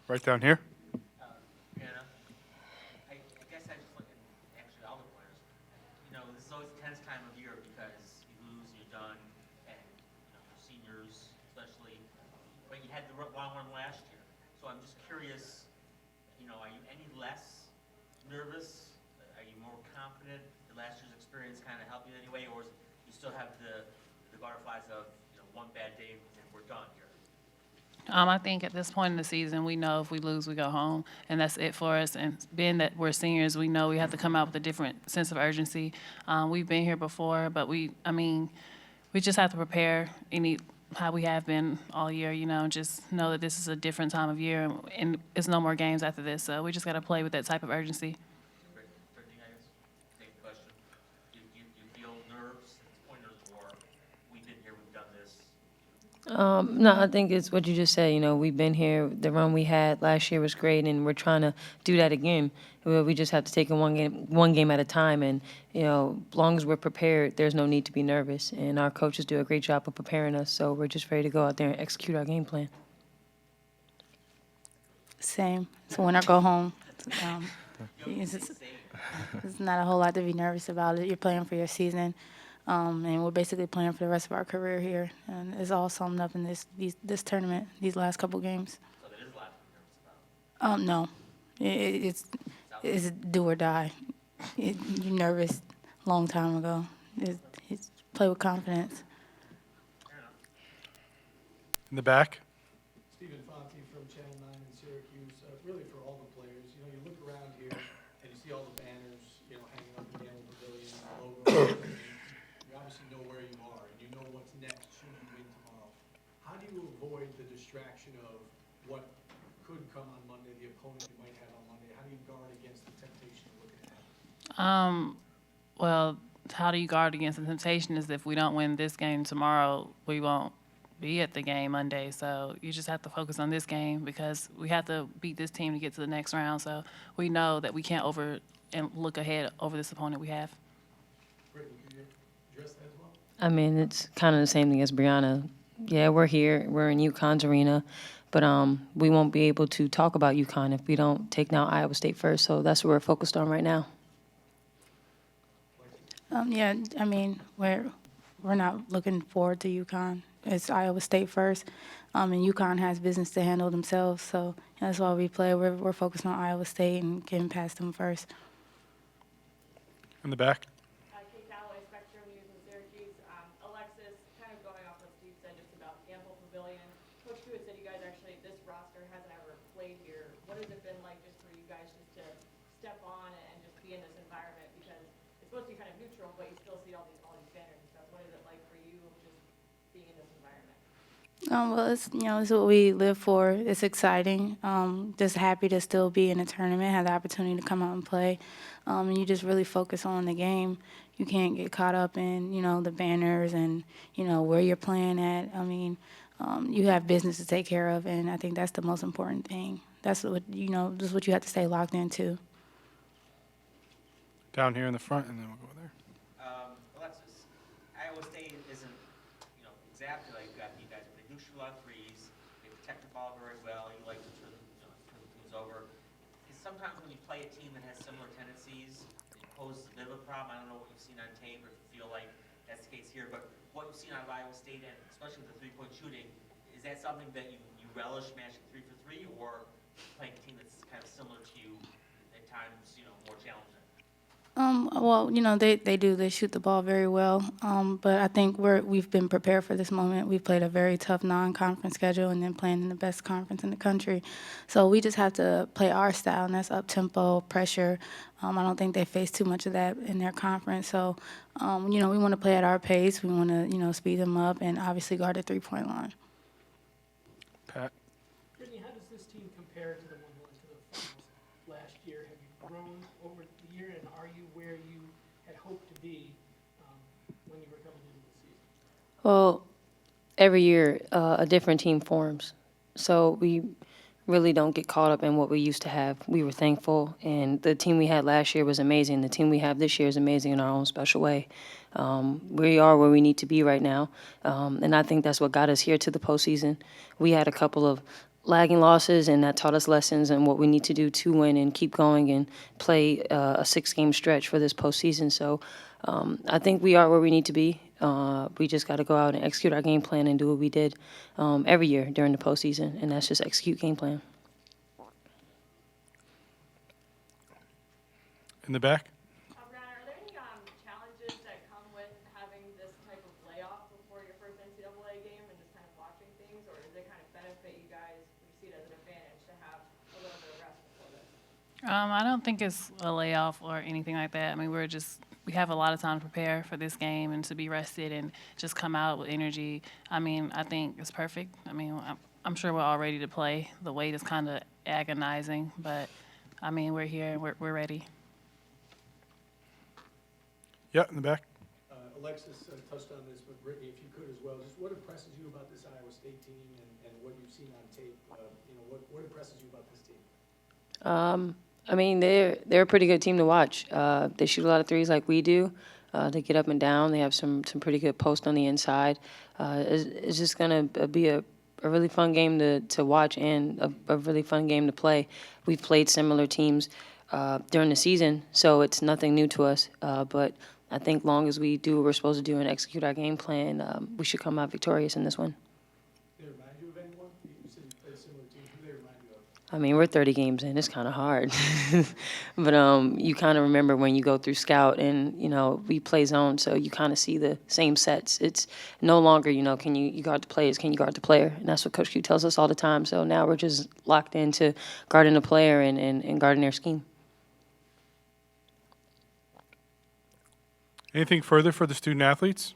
Right down here. Anna, I guess I just look at actually all the players. This is always a tense time of year because you lose, you're done, and seniors especially. But you had the long one last year, so I'm just curious. Are you any less nervous? Are you more confident? Did last year's experience kind of help you in any way, or you still have the butterflies of one bad day and we're done here? I think at this point in the season, we know if we lose, we go home, and that's it for us. And being that we're seniors, we know we have to come out with a different sense of urgency. We've been here before, but we just have to prepare how we have been all year. Just know that this is a different time of year, and it's no more games after this. So we just got to play with that type of urgency. Brittany, I guess, same question. Do you feel nerves at this point, or we've been here, we've done this? No, I think it's what you just said. We've been here. The run we had last year was great, and we're trying to do that again. We just have to take it one game at a time. And as long as we're prepared, there's no need to be nervous. And our coaches do a great job of preparing us, so we're just ready to go out there and execute our game plan. Same. It's win or go home. It's not a whole lot to be nervous about. You're playing for your season. And we're basically playing for the rest of our career here, and it's all summed up in this tournament, these last couple games. So there is a lot to be nervous about. No, it's do or die. You're nervous long time ago. It's play with confidence. Fair enough. In the back. Stephen Fonte from Channel 9 in Syracuse. Really for all the players, you look around here and you see all the banners, hanging up in the Yale Pavilion, logo. You obviously know where you are and you know what's next should you win tomorrow. How do you avoid the distraction of what could come on Monday, the opponent you might have on Monday? How do you guard against the temptation of looking ahead? Well, how do you guard against the temptation is if we don't win this game tomorrow, we won't be at the game Monday. So you just have to focus on this game because we have to beat this team to get to the next round. So we know that we can't look ahead over this opponent we have. Brittany, can you address that as well? It's kind of the same thing as Brianna. Yeah, we're here. We're in UConn's arena. But we won't be able to talk about UConn if we don't take down Iowa State first. So that's what we're focused on right now. Yeah, we're not looking forward to UConn. It's Iowa State first, and UConn has business to handle themselves. So that's why we play. We're focused on Iowa State and getting past them first. In the back. Kate Calloway, Spectrum News in Syracuse. Alexis, kind of going off what Steve said just about Gamble Pavilion. Coach Hewitt said you guys actually, this roster hasn't ever played here. What has it been like just for you guys just to step on and just be in this environment? Because it's supposed to be kind of neutral, but you still see all these banners and stuff. What is it like for you just being in this environment? Well, it's what we live for. It's exciting. Just happy to still be in a tournament, have the opportunity to come out and play. And you just really focus on the game. You can't get caught up in, the banners and, where you're playing at. You have business to take care of, and I think that's the most important thing. That's what, just what you have to stay locked into. Down here in the front, and then we'll go there. Alexis, Iowa State isn't, exactly like you guys, but they do shoot a lot of threes. They protect the ball very well. You like to turn things over. Sometimes when you play a team that has similar tendencies, it poses a bit of a problem. I don't know what you've seen on tape or if you feel like that's the case here, but what you've seen out of Iowa State, and especially with the three-point shooting, is that something that you relish matching 3 for 3, or playing a team that's kind of similar to you at times, more challenging? Well, they do. They shoot the ball very well. But I think we've been prepared for this moment. We've played a very tough non-conference schedule and then playing in the best conference in the country. So we just have to play our style, and that's up-tempo, pressure. I don't think they face too much of that in their conference. So, we want to play at our pace. We want to, speed them up and obviously guard the three-point line. Pat. Brittany, how does this team compare to the one who went to the finals last year? Have you grown over the year, and are you where you had hoped to be when you were coming into the season? Well, every year a different team forms. So we really don't get caught up in what we used to have. We were thankful, and the team we had last year was amazing. The team we have this year is amazing in our own special way. We are where we need to be right now, and I think that's what got us here to the postseason. We had a couple of lagging losses, and that taught us lessons and what we need to do to win and keep going and play a 6-game stretch for this postseason. So I think we are where we need to be. We just got to go out and execute our game plan and do what we did every year during the postseason, and that's just execute game plan. In the back? Brian, are there any challenges that come with having this type of layoff before your first NCAA game and just kind of watching things, or does it kind of benefit you guys, or you see it as an advantage to have a little bit of rest before this? I don't think it's a layoff or anything like that. I mean, we have a lot of time to prepare for this game and to be rested and just come out with energy. I mean, I think it's perfect. I mean, I'm sure we're all ready to play. The wait is kind of agonizing, but I mean, we're here and we're ready. Yeah, in the back. Alexis touched on this, but Brittany, if you could as well, just what impresses you about this Iowa State team and what you've seen on tape? What impresses you about this team? I mean, they're a pretty good team to watch. They shoot a lot of threes like we do. They get up and down. They have some pretty good post on the inside. It's just going to be a really fun game to watch and a really fun game to play. We've played similar teams during the season, so it's nothing new to us. But I think long as we do what we're supposed to do and execute our game plan, we should come out victorious in this one. Do they remind you of anyone? You said you played similar teams. Who do they remind you of? I mean, we're 30 games in. It's kind of hard. But you kind of remember when you go through scout and, we play zone, so you kind of see the same sets. It's no longer, can you guard the players, can you guard the player? And that's what Coach Q tells us all the time. So now we're just locked into guarding the player and guarding their scheme. Anything further for the student athletes?